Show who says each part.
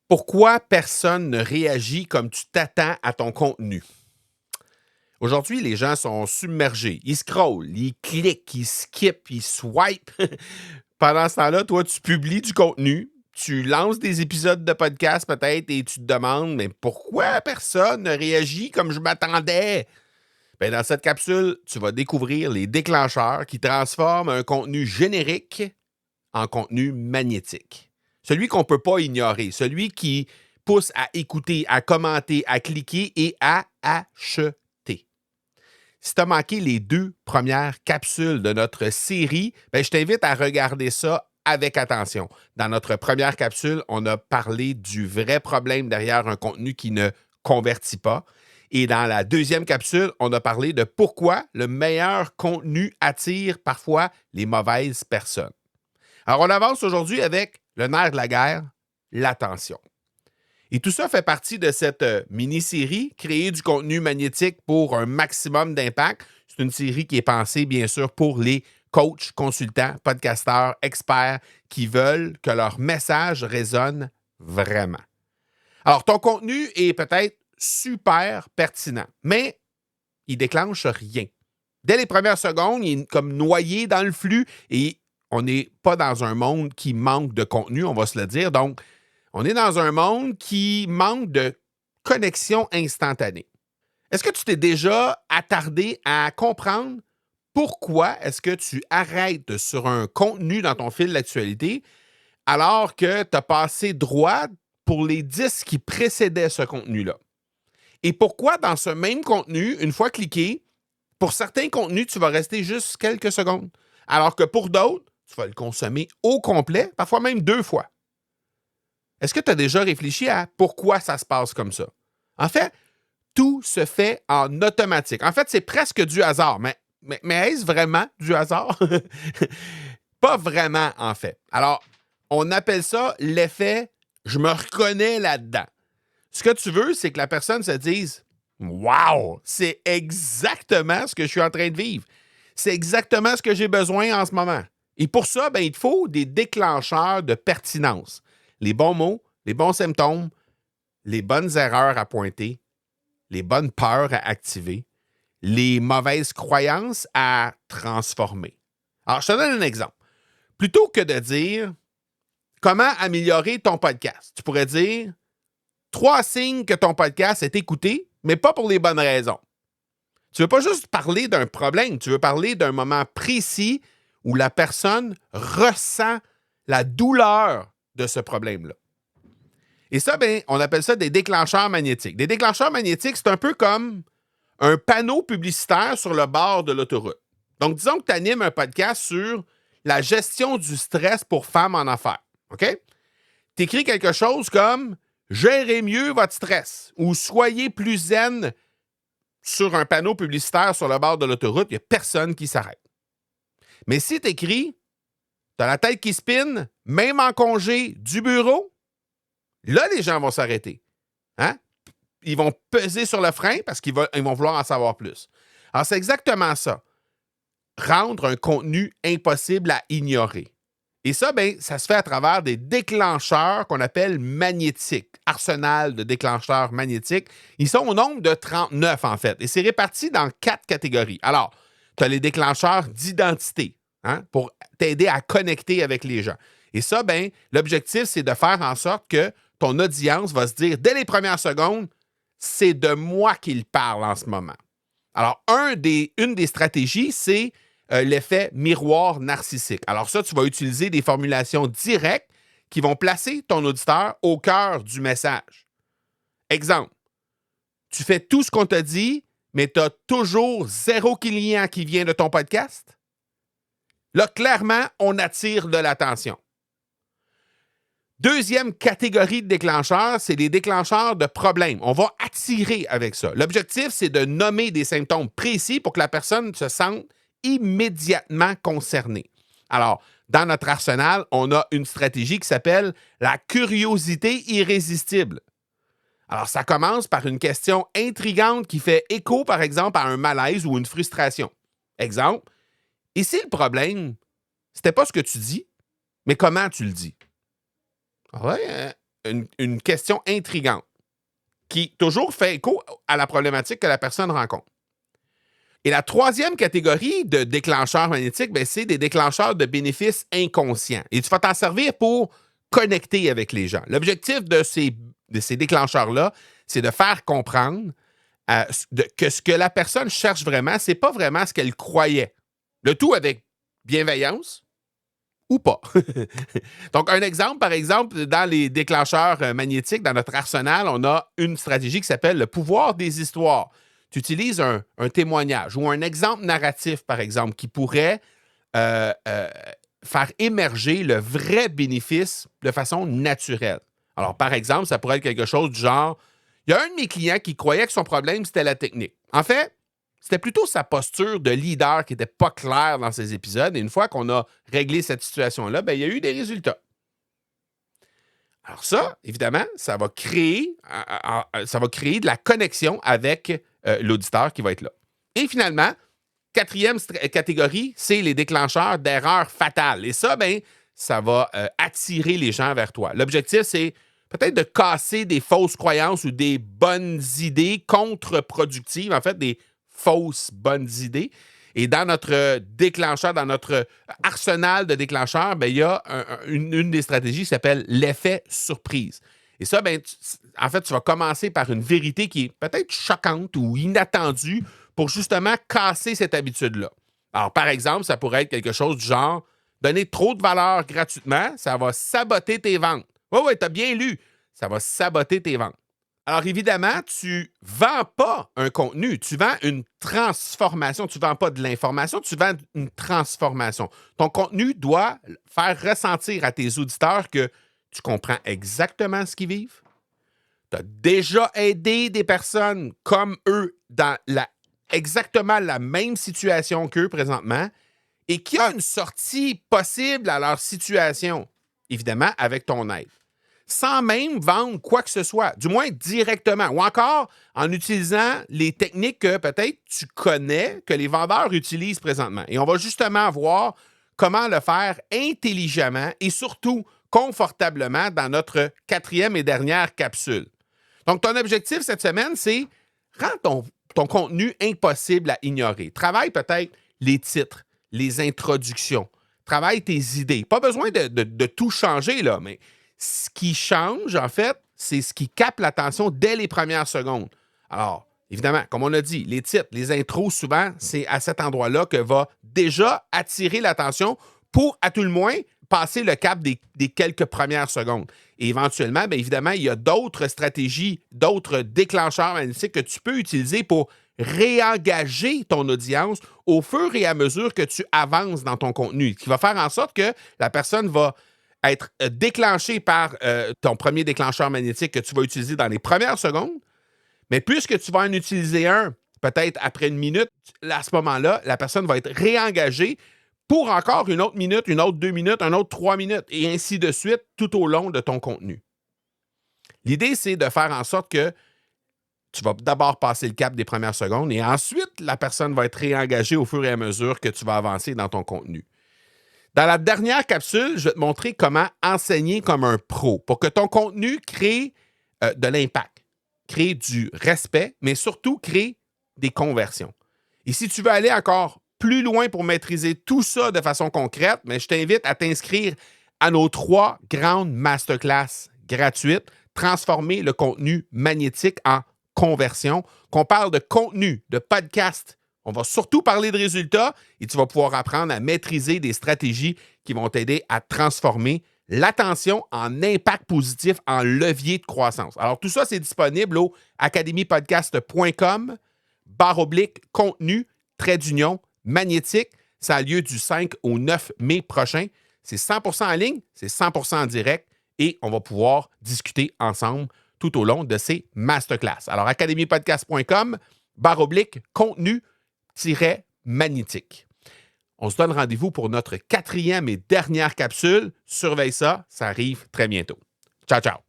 Speaker 1: Pourquoi personne ne réagit comme tu t'attends à ton contenu? Aujourd'hui, les gens sont submergés. Ils scrollent, ils cliquent, ils skippent, ils swipent. Pendant ce temps-là, toi, tu publies du contenu, tu lances des épisodes de podcast peut-être et tu te demandes, mais pourquoi personne ne réagit comme je m'attendais? Ben, dans cette capsule, tu vas découvrir les déclencheurs qui transforment un contenu générique en contenu magnétique. Celui qu'on ne peut pas ignorer, celui qui pousse à écouter, à commenter, à cliquer et à acheter. Si tu as manqué les 2 premières capsules de notre série, ben, je t'invite à regarder ça avec attention. Dans notre première capsule, on a parlé du vrai problème derrière un contenu qui ne convertit pas. Et dans la deuxième capsule, on a parlé de pourquoi le meilleur contenu attire parfois les mauvaises personnes. Alors, on avance aujourd'hui avec le nerf de la guerre, l'attention. Et tout ça fait partie de cette mini-série, créer du contenu magnétique pour un maximum d'impact. C'est une série qui est pensée, bien sûr, pour les coachs, consultants, podcasteurs, experts qui veulent que leur message résonne vraiment. Alors, ton contenu est peut-être super pertinent, mais il déclenche rien. Dès les premières secondes, il est comme noyé dans le flux et on n'est pas dans un monde qui manque de contenu, on va se le dire. Donc, on est dans un monde qui manque de connexion instantanée. Est-ce que tu t'es déjà attardé à comprendre pourquoi est-ce que tu arrêtes sur un contenu dans ton fil d'actualité alors que tu as passé droit pour les 10 qui précédaient ce contenu-là? Et pourquoi dans ce même contenu, une fois cliqué, pour certains contenus, tu vas rester juste quelques secondes, alors que pour d'autres, tu vas le consommer au complet, parfois même 2 fois. Est-ce que tu as déjà réfléchi à pourquoi ça se passe comme ça? En fait, tout se fait en automatique. En fait, c'est presque du hasard, mais est-ce vraiment du hasard? Pas vraiment, en fait. Alors, on appelle ça l'effet « je me reconnais là-dedans ». Ce que tu veux, c'est que la personne se dise « Wow, c'est exactement ce que je suis en train de vivre. C'est exactement ce que j'ai besoin en ce moment. » Et pour ça, ben, il te faut des déclencheurs de pertinence. Les bons mots, les bons symptômes, les bonnes erreurs à pointer, les bonnes peurs à activer, les mauvaises croyances à transformer. Alors, je te donne un exemple. Plutôt que de dire comment améliorer ton podcast, tu pourrais dire 3 signes que ton podcast est écouté, mais pas pour les bonnes raisons. Tu ne veux pas juste parler d'un problème, tu veux parler d'un moment précis où la personne ressent la douleur de ce problème-là. Et ça, ben, on appelle ça des déclencheurs magnétiques. Des déclencheurs magnétiques, c'est un peu comme un panneau publicitaire sur le bord de l'autoroute. Donc, disons que tu animes un podcast sur la gestion du stress pour femmes en affaires. OK? Tu écris quelque chose comme « Gérez mieux votre stress » ou « Soyez plus zen » sur un panneau publicitaire sur le bord de l'autoroute, il n'y a personne qui s'arrête. Mais si tu écris « T'as la tête qui spinne, même en congé du bureau », là, les gens vont s'arrêter. Hein? Ils vont peser sur le frein parce qu'ils vont vouloir en savoir plus. Alors, c'est exactement ça. Rendre un contenu impossible à ignorer. Et ça, ben, ça se fait à travers des déclencheurs qu'on appelle magnétiques. Arsenal de déclencheurs magnétiques. Ils sont au nombre de 39, en fait. Et c'est réparti dans 4 catégories. Alors, tu as les déclencheurs d'identité, hein, pour t'aider à connecter avec les gens. Et ça, ben, l'objectif, c'est de faire en sorte que ton audience va se dire, dès les premières secondes, c'est de moi qu'il parle en ce moment. Alors, une des stratégies, c'est l'effet miroir narcissique. Alors ça, tu vas utiliser des formulations directes qui vont placer ton auditeur au cœur du message. Exemple, tu fais tout ce qu'on t'a dit, mais tu as toujours 0 client qui vient de ton podcast. Là, clairement, on attire de l'attention. Deuxième catégorie de déclencheurs, c'est les déclencheurs de problèmes. On va attirer avec ça. L'objectif, c'est de nommer des symptômes précis pour que la personne se sente immédiatement concernée. Alors, dans notre arsenal, on a une stratégie qui s'appelle la curiosité irrésistible. Alors, ça commence par une question intrigante qui fait écho, par exemple, à un malaise ou une frustration. Exemple, et si le problème, c'était pas ce que tu dis, mais comment tu le dis? Ouais, une question intrigante qui toujours fait écho à la problématique que la personne rencontre. Et la troisième catégorie de déclencheurs magnétiques, c'est des déclencheurs de bénéfices inconscients. Et tu vas t'en servir pour connecter avec les gens. L'objectif de ces déclencheurs-là, c'est de faire comprendre que ce que la personne cherche vraiment, c'est pas vraiment ce qu'elle croyait. Le tout avec bienveillance ou pas. Donc, un exemple, par exemple, dans les déclencheurs magnétiques, dans notre arsenal, on a une stratégie qui s'appelle le pouvoir des histoires. Tu utilises un témoignage ou un exemple narratif, par exemple, qui pourrait faire émerger le vrai bénéfice de façon naturelle. Alors, par exemple, ça pourrait être quelque chose du genre, il y a un de mes clients qui croyait que son problème, c'était la technique. En fait, c'était plutôt sa posture de leader qui n'était pas claire dans ses épisodes. Et une fois qu'on a réglé cette situation-là, il y a eu des résultats. Alors ça, évidemment, ça va créer de la connexion avec l'auditeur qui va être là. Et finalement, quatrième catégorie, c'est les déclencheurs d'erreurs fatales. Et ça, ça va attirer les gens vers toi. L'objectif, c'est peut-être de casser des fausses croyances ou des bonnes idées contre-productives, en fait, des fausses bonnes idées. Et dans notre déclencheur, dans notre arsenal de déclencheurs, il y a une des stratégies qui s'appelle l'effet surprise. Et ça, en fait, tu vas commencer par une vérité qui est peut-être choquante ou inattendue pour justement casser cette habitude-là. Alors, par exemple, ça pourrait être quelque chose du genre donner trop de valeur gratuitement, ça va saboter tes ventes. Oui, tu as bien lu. Ça va saboter tes ventes. Alors, évidemment, tu ne vends pas un contenu, tu vends une transformation. Tu ne vends pas de l'information, tu vends une transformation. Ton contenu doit faire ressentir à tes auditeurs que tu comprends exactement ce qu'ils vivent. Tu as déjà aidé des personnes comme eux dans exactement la même situation qu'eux présentement et qu'il y a une sortie possible à leur situation, évidemment, avec ton aide. Sans même vendre quoi que ce soit, du moins directement, ou encore en utilisant les techniques que peut-être tu connais, que les vendeurs utilisent présentement. Et on va justement voir comment le faire intelligemment et surtout confortablement dans notre quatrième et dernière capsule. Donc, ton objectif cette semaine, c'est rendre ton contenu impossible à ignorer. Travaille peut-être les titres, les introductions, travaille tes idées. Pas besoin de tout changer, là, mais ce qui change, en fait, c'est ce qui capte l'attention dès les premières secondes. Alors, évidemment, comme on a dit, les titres, les intros, souvent, c'est à cet endroit-là que va déjà attirer l'attention pour, à tout le moins, passer le cap des quelques premières secondes. Et éventuellement, évidemment, il y a d'autres stratégies, d'autres déclencheurs magnétiques que tu peux utiliser pour réengager ton audience au fur et à mesure que tu avances dans ton contenu, qui va faire en sorte que la personne va être déclenché par ton premier déclencheur magnétique que tu vas utiliser dans les premières secondes. Mais puisque tu vas en utiliser un, peut-être après une minute, à ce moment-là, la personne va être réengagée pour encore une autre minute, une autre 2 minutes, un autre 3 minutes, et ainsi de suite tout au long de ton contenu. L'idée, c'est de faire en sorte que tu vas d'abord passer le cap des premières secondes et ensuite, la personne va être réengagée au fur et à mesure que tu vas avancer dans ton contenu. Dans la dernière capsule, je vais te montrer comment enseigner comme un pro pour que ton contenu crée de l'impact, crée du respect, mais surtout crée des conversions. Et si tu veux aller encore plus loin pour maîtriser tout ça de façon concrète, mais je t'invite à t'inscrire à nos 3 grandes masterclass gratuites, transformer le contenu magnétique en conversion, qu'on parle de contenu, de podcast. On va surtout parler de résultats et tu vas pouvoir apprendre à maîtriser des stratégies qui vont t'aider à transformer l'attention en impact positif, en levier de croissance. Alors, tout ça, c'est disponible au academypodcast.com/contenu, magnétique. Ça a lieu du 5 au 9 mai prochain. C'est 100% en ligne, c'est 100% en direct et on va pouvoir discuter ensemble tout au long de ces masterclass. Alors, academypodcast.com/contenu magnétique. On se donne rendez-vous pour notre 4e et dernière capsule. Surveille ça, ça arrive très bientôt. Ciao, ciao!